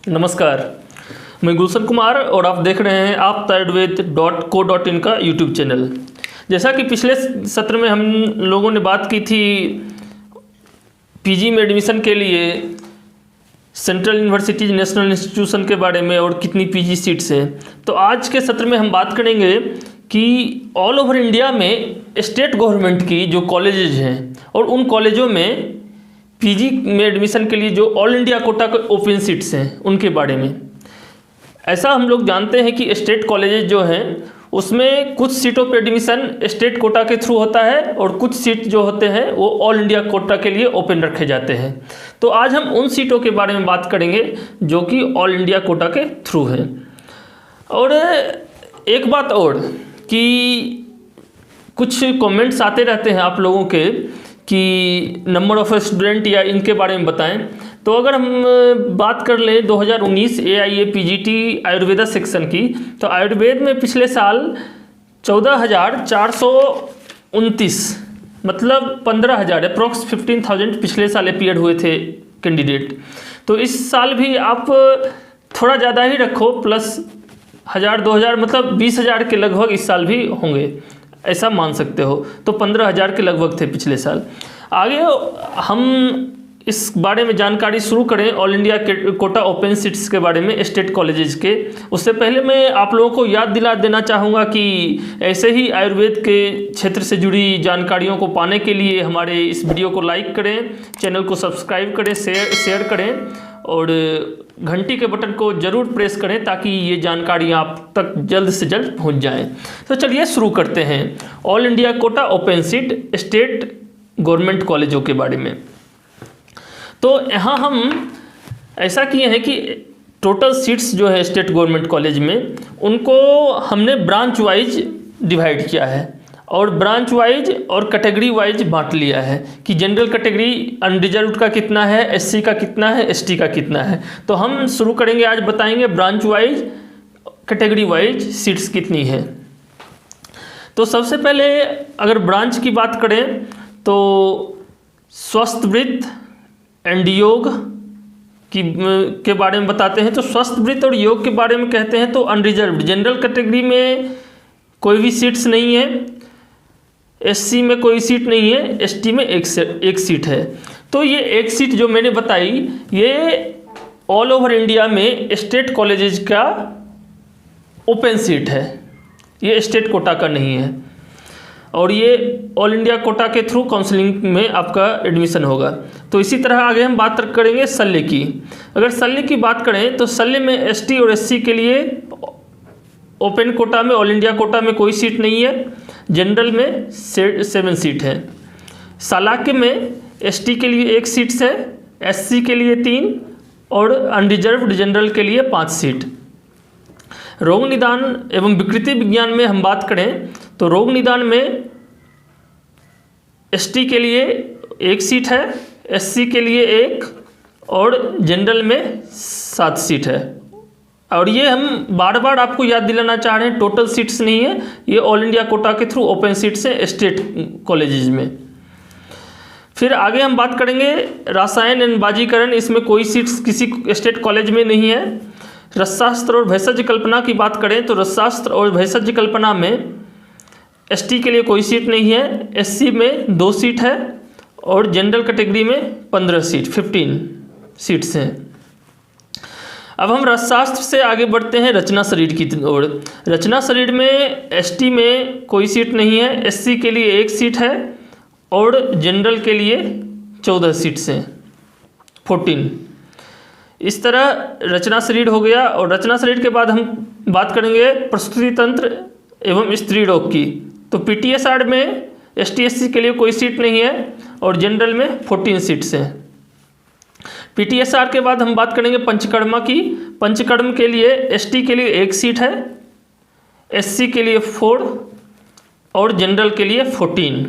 नमस्कार, मैं गुलशन कुमार और आप देख रहे हैं aaptaayurved.co.in का यूट्यूब चैनल। जैसा कि पिछले सत्र में हम लोगों ने बात की थी पीजी में एडमिशन के लिए सेंट्रल यूनिवर्सिटीज नेशनल इंस्टीट्यूशन के बारे में और कितनी पीजी सीट्स हैं, तो आज के सत्र में हम बात करेंगे कि ऑल ओवर इंडिया में स्टेट गवर्नमेंट की जो कॉलेजेज हैं और उन कॉलेजों में पीजी में एडमिशन के लिए जो ऑल इंडिया कोटा के ओपन सीट्स हैं उनके बारे में। ऐसा हम लोग जानते हैं कि स्टेट कॉलेजेज जो हैं उसमें कुछ सीटों पर एडमिशन स्टेट कोटा के थ्रू होता है और कुछ सीट जो होते हैं वो ऑल इंडिया कोटा के लिए ओपन रखे जाते हैं। तो आज हम उन सीटों के बारे में बात करेंगे जो कि ऑल इंडिया कोटा के थ्रू हैं। और एक बात और कि कुछ कमेंट्स आते रहते हैं आप लोगों के कि नंबर ऑफ स्टूडेंट या इनके बारे में बताएं। तो अगर हम बात कर लें 2019 AIA PGT आयुर्वेदा सेक्शन की, तो आयुर्वेद में पिछले साल 14,429 मतलब 15,000 अप्रॉक्स 15,000 पिछले साल अपीयर हुए थे कैंडिडेट। तो इस साल भी आप थोड़ा ज़्यादा ही रखो, प्लस 1,000-2,000 मतलब 20,000 के लगभग इस साल भी होंगे, ऐसा मान सकते हो। तो 15,000 के लगभग थे पिछले साल। आगे हम इस बारे में जानकारी शुरू करें all India quota open seats के बारे में स्टेट कॉलेजेस के। उससे पहले मैं आप लोगों को याद दिला देना चाहूँगा कि ऐसे ही आयुर्वेद के क्षेत्र से जुड़ी जानकारियों को पाने के लिए हमारे इस वीडियो को लाइक करें, चैनल को सब्सक्राइब करें, शेयर करें और घंटी के बटन को ज़रूर प्रेस करें ताकि ये जानकारी आप तक जल्द से जल्द पहुंच जाएं। तो चलिए शुरू करते हैं all India quota open seat state government कॉलेजों के बारे में। तो यहाँ हम ऐसा किए हैं कि टोटल सीट्स जो है स्टेट गवर्नमेंट कॉलेज में उनको हमने ब्रांच वाइज डिवाइड किया है और ब्रांच वाइज और कैटेगरी वाइज बांट लिया है कि जनरल कैटेगरी अनरिजर्व्ड का कितना है, SC का कितना है, ST का कितना है। तो हम शुरू करेंगे, आज बताएंगे branch wise category wise seats कितनी है। तो सबसे पहले अगर ब्रांच की बात करें तो स्वस्थ वृत्त एंड योग के बारे में बताते हैं। तो स्वस्थ वृत्त और योग के बारे में कहते हैं तो अनरिजर्व्ड जनरल कैटेगरी में कोई भी सीट्स नहीं है, SC में कोई सीट नहीं है, ST में एक सीट है। तो ये एक सीट जो मैंने बताई ये ऑल ओवर इंडिया में स्टेट कॉलेजेस का ओपन सीट है, ये स्टेट कोटा का नहीं है और ये ऑल इंडिया कोटा के थ्रू काउंसलिंग में आपका एडमिशन होगा। तो इसी तरह आगे हम बात करेंगे शल्य की। अगर शल्य की बात करें तो शल्य में ST और SC के लिए ओपन कोटा में ऑल इंडिया कोटा में कोई सीट नहीं है, जनरल में 7 सीट है। सालाक्य में ST के लिए 1 सीट है, SC के लिए 3 और अनरिजर्व्ड जनरल के लिए 5 सीट। रोग निदान एवं विकृति विज्ञान में हम बात करें तो रोग निदान में ST के लिए 1 सीट है, SC के लिए 1 और जनरल में 7 सीट है। और ये हम बार बार आपको याद दिलाना चाह रहे हैं, टोटल सीट्स नहीं है, ये ऑल इंडिया कोटा के थ्रू ओपन सीट्स है स्टेट कॉलेजेस में। फिर आगे हम बात करेंगे रसायन एवं बाजीकरण, इसमें कोई सीट्स किसी स्टेट कॉलेज में नहीं है। रसशास्त्र और भेषज कल्पना की बात करें तो रसशास्त्र और भेषज कल्पना में ST के लिए कोई सीट नहीं है, SC में 2 सीट है और जनरल कैटेगरी में 15 सीट्स हैं। अब हम रसशास्त्र से आगे बढ़ते हैं रचना शरीर की ओर। रचना शरीर में ST में कोई सीट नहीं है, SC के लिए 1 सीट है और जनरल के लिए 14 सीट्स हैं, 14। इस तरह रचना शरीर हो गया। और रचना शरीर के बाद हम बात करेंगे प्रसूति तंत्र एवं स्त्री रोग की। तो PTSR में ST SC के लिए कोई सीट नहीं है और जनरल में 14 सीट्स हैं। PTSR के बाद हम बात करेंगे पंचकर्मा की। पंचकर्म के लिए ST के लिए 1 सीट है, SC के लिए 4 और जनरल के लिए 14।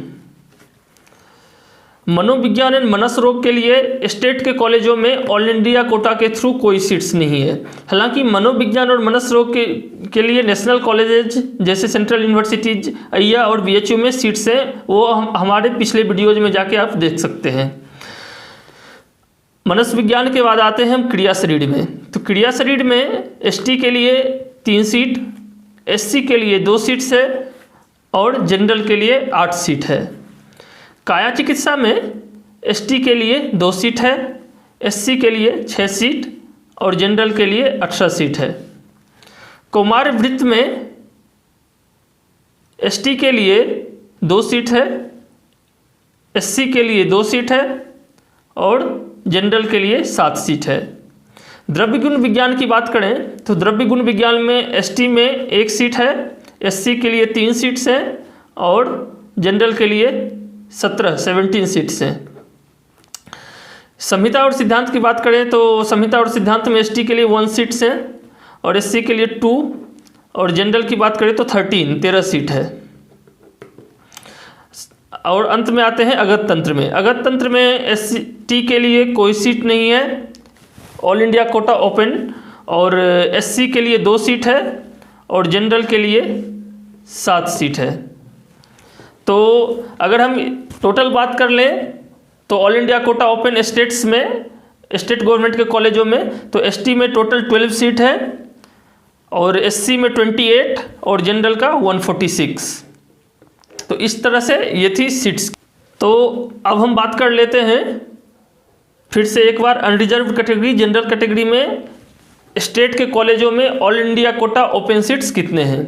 मनोविज्ञान एवं मनस रोग के लिए स्टेट के कॉलेजों में ऑल इंडिया कोटा के थ्रू कोई सीट्स नहीं है। हालांकि मनोविज्ञान और मनस रोग के लिए नेशनल कॉलेजेज जैसे सेंट्रल यूनिवर्सिटीज AIA और BHU में सीट्स हैं, वो हमारे पिछले वीडियोज में जाके आप देख सकते हैं। मनस विज्ञान के बाद आते हैं हम क्रिया शरीर में। तो तो क्रिया शरीर में एसटी के लिए 3 सीट, एससी के लिए 2 सीट्स है और जनरल के लिए 8 सीट है। काया चिकित्सा में एसटी के लिए 2 सीट है, एससी के लिए 6 सीट और जनरल के लिए 18 सीट है। कौमार वृत्त में एसटी के लिए 2 सीट है, एससी के लिए 2 सीट है और जनरल के लिए 7 सीट है। द्रव्य गुण विज्ञान की बात करें तो द्रव्य गुण विज्ञान में एसटी में 1 सीट है, एससी के लिए 3 सीट्स हैं और जनरल के लिए 17 सीट्स हैं। संहिता और सिद्धांत की बात करें तो संहिता और सिद्धांत में एसटी के लिए 1 सीट्स हैं और एससी के लिए 2 और जनरल की बात करें तो 13 सीट है। और अंत में आते हैं अगत तंत्र में। अगत तंत्र में एसटी के लिए कोई सीट नहीं है, ऑल इंडिया कोटा ओपन, और एससी के लिए 2 सीट है और जनरल के लिए 7 सीट है। तो अगर हम टोटल बात कर लें तो all India quota open states में, स्टेट गवर्नमेंट के कॉलेजों में, तो एसटी में टोटल 12 सीट है और एससी में 28 और जनरल का 146। तो इस तरह से ये थी सीट्स। तो अब हम बात कर लेते हैं फिर से एक बार अनरिजर्व कैटेगरी, जनरल कैटेगरी में स्टेट के कॉलेजों में all India quota open seats कितने हैं।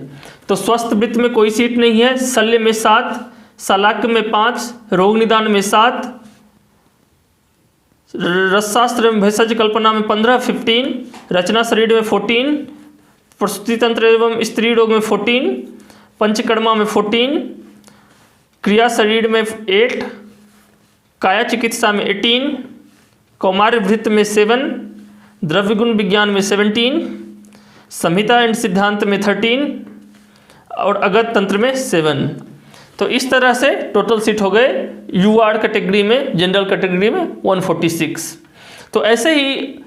तो स्वस्थ वृत्त में कोई सीट नहीं है, शल्य में 7, शलाक्य में 5, रोग निदान में 7, रसशास्त्र में भेषज कल्पना में 15, रचना शरीर में 14, प्रसूति तंत्र एवं स्त्री रोग में 14, पंचकर्मा में 14, क्रिया शरीर में 8, काया चिकित्सा में 18, कौमार वृत्त में 7, द्रव्य गुण विज्ञान में 17, संहिता एंड सिद्धांत में 13 और अगत तंत्र में 7। तो इस तरह से टोटल सीट हो गए यूआर कैटेगरी में, जनरल कैटेगरी में 146। तो ऐसे ही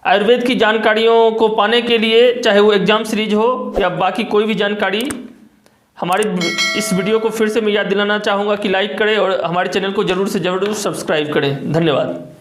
आयुर्वेद की जानकारियों को पाने के लिए, चाहे वो एग्जाम सीरीज हो या बाकी कोई भी जानकारी, हमारे इस वीडियो को फिर से मैं याद दिलाना चाहूँगा कि लाइक करें और हमारे चैनल को ज़रूर से ज़रूर सब्सक्राइब करें। धन्यवाद।